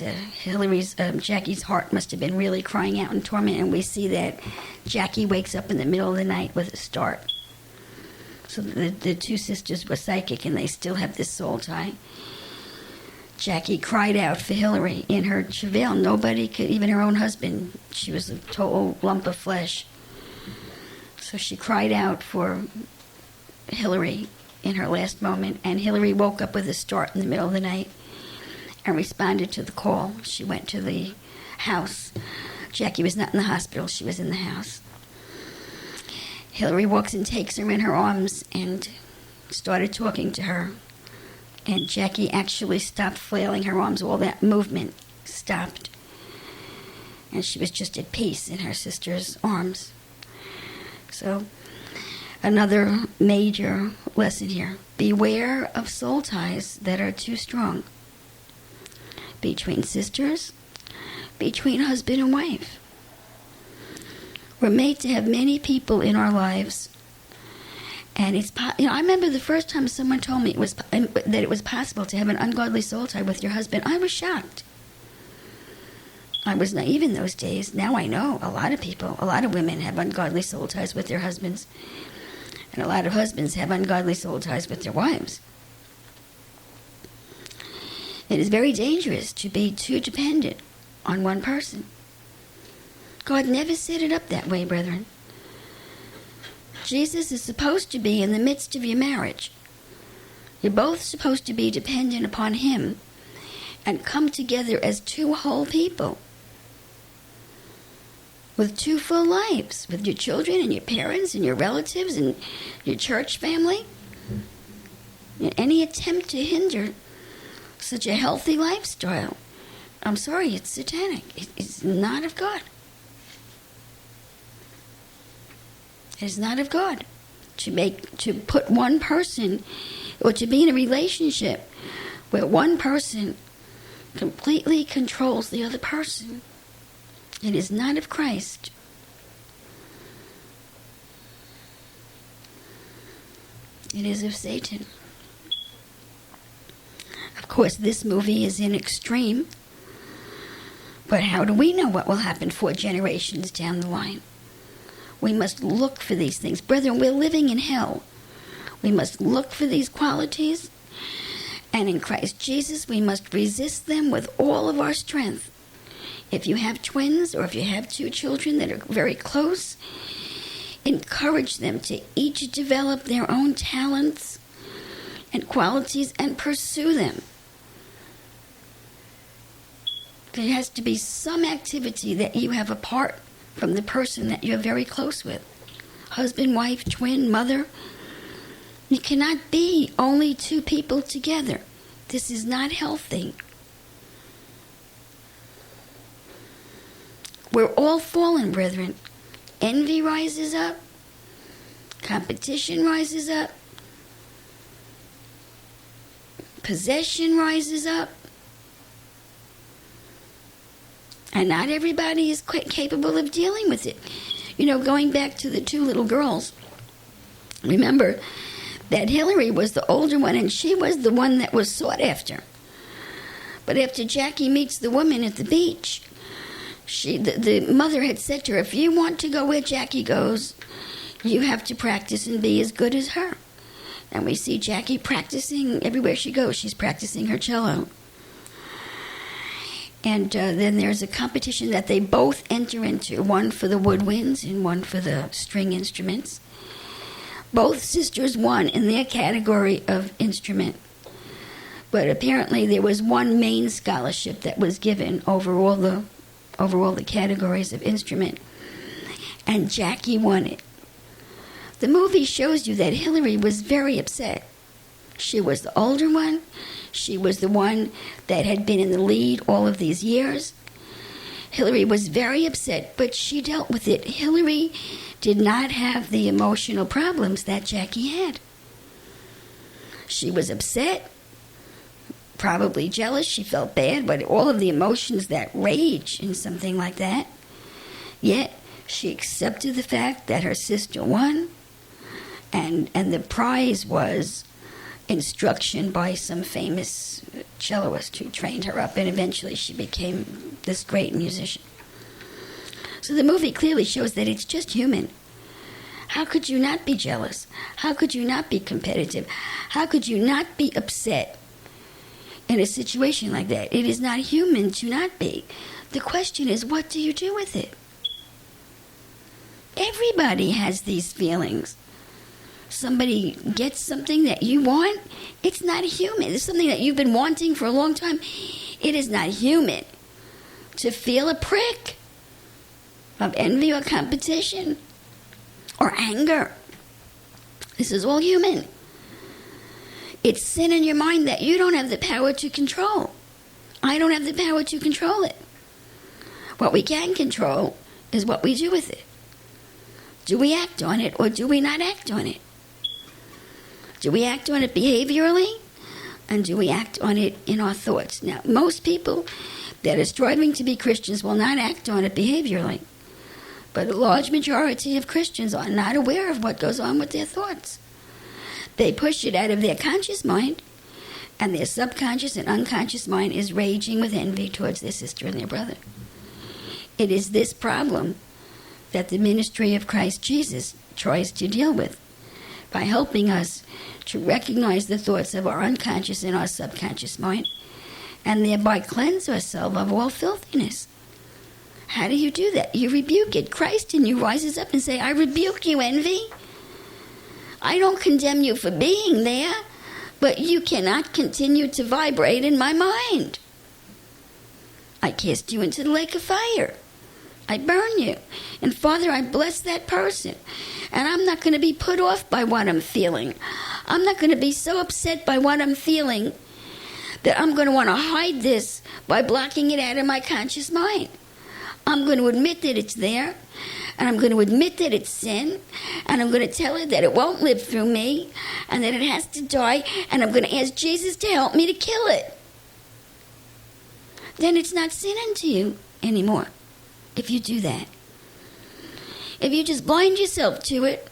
Jackie's heart must have been really crying out in torment, and we see that Jackie wakes up in the middle of the night with a start. So the two sisters were psychic, and they still have this soul tie. Jackie cried out for Hilary in her travail. Nobody could, even her own husband. She was a total lump of flesh. So she cried out for Hilary in her last moment, and Hilary woke up with a start in the middle of the night and responded to the call. She went to the house. Jackie was not in the hospital. She was in the house. Hilary walks and takes her in her arms and started talking to her. And Jackie actually stopped flailing her arms. All that movement stopped. And she was just at peace in her sister's arms. So, another major lesson here. Beware of soul ties that are too strong. Between sisters, between husband and wife. We're made to have many people in our lives. And I remember the first time someone told me that it was possible to have an ungodly soul tie with your husband. I was shocked. I was naive in those days. Now I know a lot of women have ungodly soul ties with their husbands. And a lot of husbands have ungodly soul ties with their wives. It is very dangerous to be too dependent on one person. God never set it up that way, brethren. Jesus is supposed to be in the midst of your marriage. You're both supposed to be dependent upon Him and come together as two whole people with two full lives, with your children and your parents and your relatives and your church family. Any attempt to hinder such a healthy lifestyle, I'm sorry, it's satanic. It's not of God. It is not of God to put one person, or to be in a relationship where one person completely controls the other person. It is not of Christ. It is of Satan. Of course, this movie is in extreme, but how do we know what will happen 4 generations down the line? We must look for these things. Brethren, we're living in hell. We must look for these qualities, and in Christ Jesus, we must resist them with all of our strength. If you have twins, or if you have 2 children that are very close, encourage them to each develop their own talents and qualities and pursue them. There has to be some activity that you have apart from the person that you're very close with. Husband, wife, twin, mother. You cannot be only 2 people together. This is not healthy. We're all fallen, brethren. Envy rises up. Competition rises up. Possession rises up. And not everybody is quite capable of dealing with it. You know, going back to the two little girls, remember that Hilary was the older one, and she was the one that was sought after. But after Jackie meets the woman at the beach, the mother had said to her, if you want to go where Jackie goes, you have to practice and be as good as her. And we see Jackie practicing everywhere she goes. She's practicing her cello. And then there's a competition that they both enter into, one for the woodwinds and one for the string instruments. Both sisters won in their category of instrument. But apparently there was one main scholarship that was given over all the categories of instrument. And Jackie won it. The movie shows you that Hilary was very upset. She was the older one. She was the one that had been in the lead all of these years. Hilary was very upset, but she dealt with it. Hilary did not have the emotional problems that Jackie had. She was upset, probably jealous. She felt bad, but all of the emotions that rage in something like that. Yet she accepted the fact that her sister won, and the prize was instruction by some famous celloist who trained her up, and eventually she became this great musician. So the movie clearly shows that it's just human. How could you not be jealous? How could you not be competitive? How could you not be upset in a situation like that? It is not human to not be. The question is, what do you do with it? Everybody has these feelings. Somebody gets something that you want, it's not human. It's something that you've been wanting for a long time. It is not human to feel a prick of envy or competition or anger. This is all human. It's sin in your mind that you don't have the power to control. I don't have the power to control it. What we can control is what we do with it. Do we act on it or do we not act on it? Do we act on it behaviorally? And do we act on it in our thoughts? Now, most people that are striving to be Christians will not act on it behaviorally. But a large majority of Christians are not aware of what goes on with their thoughts. They push it out of their conscious mind, and their subconscious and unconscious mind is raging with envy towards their sister and their brother. It is this problem that the ministry of Christ Jesus tries to deal with, by helping us to recognize the thoughts of our unconscious and our subconscious mind, and thereby cleanse ourselves of all filthiness. How do you do that? You rebuke it. Christ in you rises up and say, I rebuke you, envy. I don't condemn you for being there, but you cannot continue to vibrate in my mind. I cast you into the lake of fire. I burn you. And Father, I bless that person. And I'm not going to be put off by what I'm feeling. I'm not going to be so upset by what I'm feeling that I'm going to want to hide this by blocking it out of my conscious mind. I'm going to admit that it's there, and I'm going to admit that it's sin, and I'm going to tell it that it won't live through me, and that it has to die, and I'm going to ask Jesus to help me to kill it. Then it's not sin unto you anymore, if you do that. If you just blind yourself to it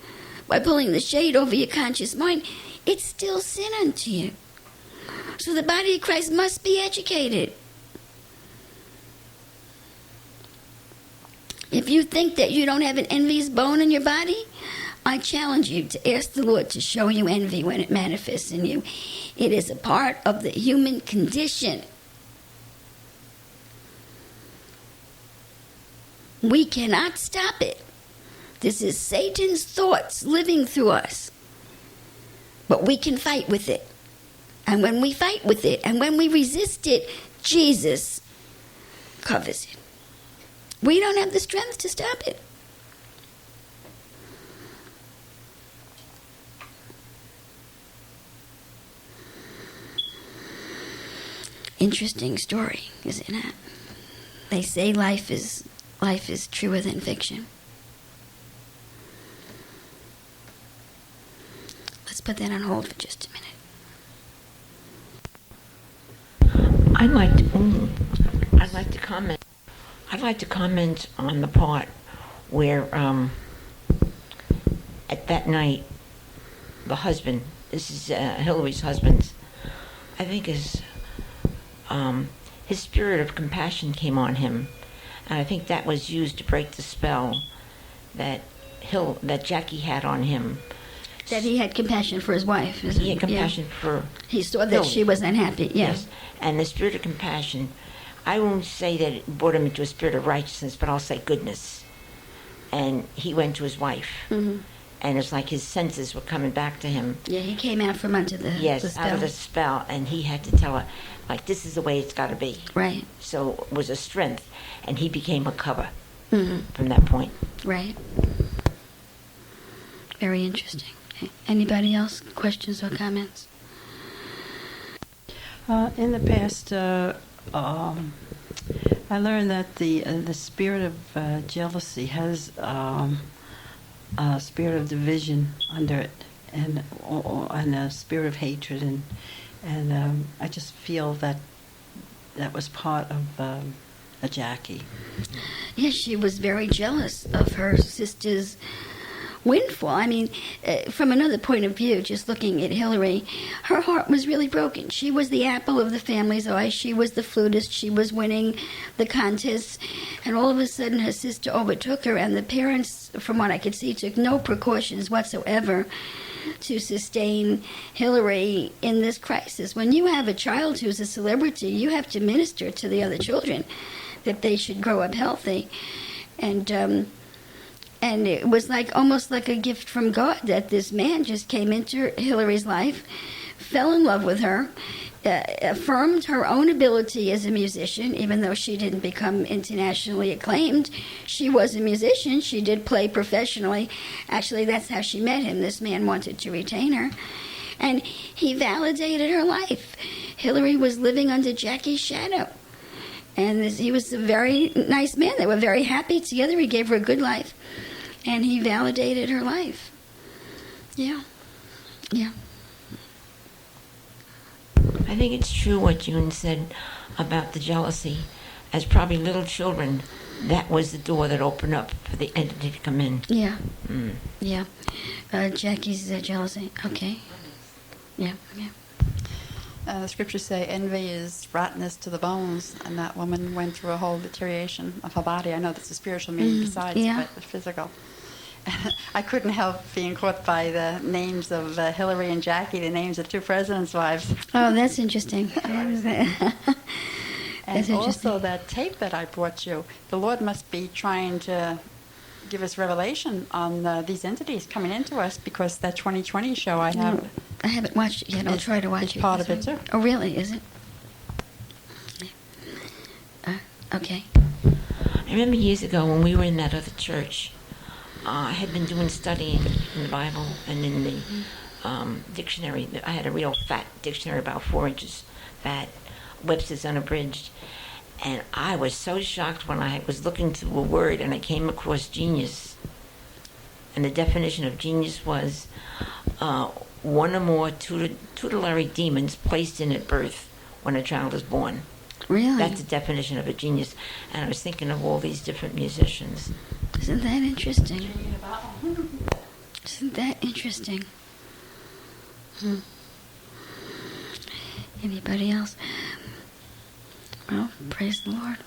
by pulling the shade over your conscious mind, it's still sin unto you. So the body of Christ must be educated. If you think that you don't have an envious bone in your body, I challenge you to ask the Lord to show you envy when it manifests in you. It is a part of the human condition. We cannot stop it. This is Satan's thoughts living through us. But we can fight with it. And when we fight with it, and when we resist it, Jesus covers it. We don't have the strength to stop it. Interesting story, isn't it? They say life is life is truer than fiction. Let's put that on hold for just a minute. I'd like to comment. I'd like to comment on the part where, at that night, the husband. This is Hilary's husband. I think his spirit of compassion came on him, and I think that was used to break the spell that Jackie had on him. That he had compassion for his wife. He had compassion for. He saw that Hillary. she was unhappy. Yes, and the spirit of compassion. I won't say that it brought him into a spirit of righteousness, but I'll say goodness. And he went to his wife, and it's like his senses were coming back to him. Yeah, he came out from under the spell. Out of the spell, and he had to tell her, like, this is the way it's got to be. Right. So it was a strength, and he became a cover from that point. Right. Very interesting. Okay. Anybody else? Questions or comments? In the past, I learned that the spirit of jealousy has a spirit of division under it, and a spirit of hatred, and I just feel that was part of Jackie. Yes, she was very jealous of her sister's windfall. I mean, from another point of view, just looking at Hilary, her heart was really broken. She was the apple of the family's eye. She was the flutist. She was winning the contests. And all of a sudden, her sister overtook her, and the parents, from what I could see, took no precautions whatsoever to sustain Hilary in this crisis. When you have a child who's a celebrity, you have to minister to the other children that they should grow up healthy. And it was almost like a gift from God that this man just came into Hilary's life, fell in love with her, affirmed her own ability as a musician, even though she didn't become internationally acclaimed. She was a musician. She did play professionally. Actually, that's how she met him. This man wanted to retain her. And he validated her life. Hilary was living under Jackie's shadow. And he was a very nice man. They were very happy together. He gave her a good life. And he validated her life. Yeah. Yeah. I think it's true what June said about the jealousy. As probably little children, that was the door that opened up for the entity to come in. Yeah. Yeah. Jackie's jealousy. Okay. Yeah. Yeah. The scriptures say envy is rottenness to the bones, and that woman went through a whole deterioration of her body. I know that's a spiritual meaning besides, but the physical. I couldn't help being caught by the names of Hilary and Jackie, the names of two presidents' wives. Oh, that's interesting. And also that tape that I brought you. The Lord must be trying to give us revelation on these entities coming into us, because that 2020 show I haven't watched it yet. I'll try to watch it. It's part of it too. Oh, really? Is it? Okay. I remember years ago when we were in that other church, I had been doing studying in the Bible and in the dictionary. I had a real fat dictionary, about 4 inches fat, Webster's Unabridged. And I was so shocked when I was looking through a word and I came across genius. And the definition of genius was one or more tutelary demons placed in at birth when a child is born. Really? That's the definition of a genius. And I was thinking of all these different musicians. Isn't that interesting? Isn't that interesting? Anybody else? Well, praise the Lord.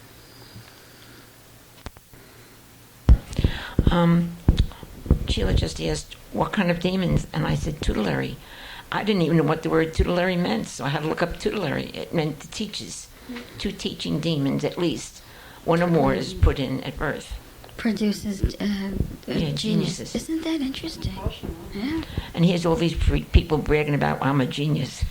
Sheila just asked, what kind of demons? And I said, tutelary. I didn't even know what the word tutelary meant, so I had to look up tutelary. It meant the teachers. 2 teaching demons, at least. One or more is put in at birth. Produces geniuses. Isn't that interesting? Yeah. And here's all these people bragging about, I'm a genius.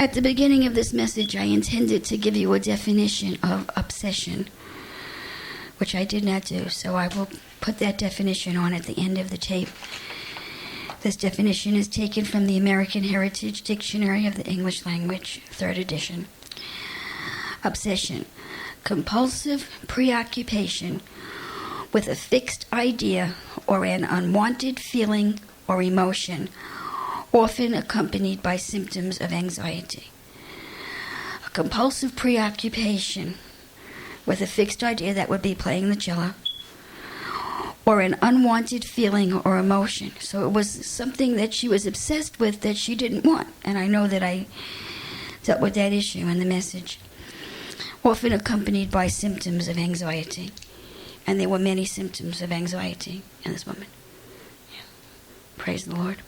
At the beginning of this message, I intended to give you a definition of obsession, which I did not do, so I will put that definition on at the end of the tape. This definition is taken from the American Heritage Dictionary of the English Language, 3rd edition. obsession, compulsive preoccupation with a fixed idea or an unwanted feeling or emotion, often accompanied by symptoms of anxiety. A compulsive preoccupation with a fixed idea, that would be playing the cello, or an unwanted feeling or emotion. So it was something that she was obsessed with that she didn't want. And I know that I dealt with that issue in the message. Often accompanied by symptoms of anxiety. And there were many symptoms of anxiety in this woman. Yeah. Praise the Lord.